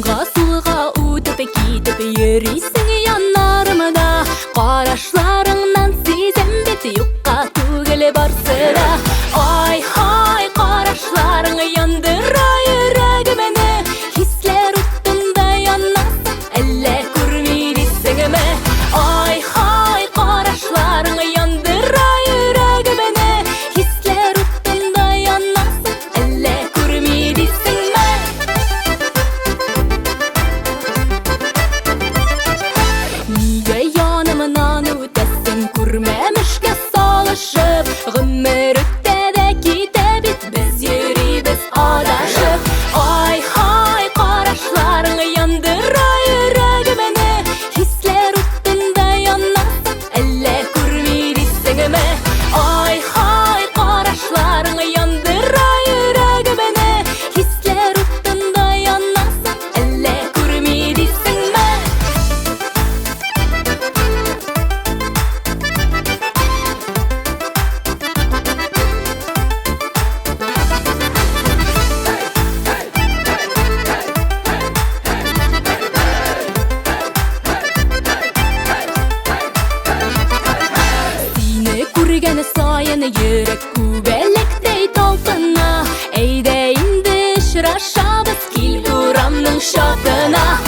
Sağga sulga utup kitip yürüysün yanlarımda. Qaraşlarından sizem beti yukka tugele barsıra. Ay hay qaraşlarını yandıra yüreğimeni. Hisler uttunda yanasın elle kurmidissin me. Ay hay qaraşlarını yandıra yüreğimeni. Hisler uttunda yanasın elle kurmidissin me. Niye yanımdan ötesin kurmemişke salışıp. Gümür öttede kitebit biz yürüyüz adaşıp. Ay hay qaraşlarını yandıra yüreğimeni. Hisler uttunda yanasın elle kurmidissin me. Ay hay qaraşlarını yandıra yüreğimeni. Hisler uttunda yanasın elle kurmidissin me. Seni kurgani sayın yürek kubelekdey talpına. Eyde indi şıraşabız kil uramның şatına.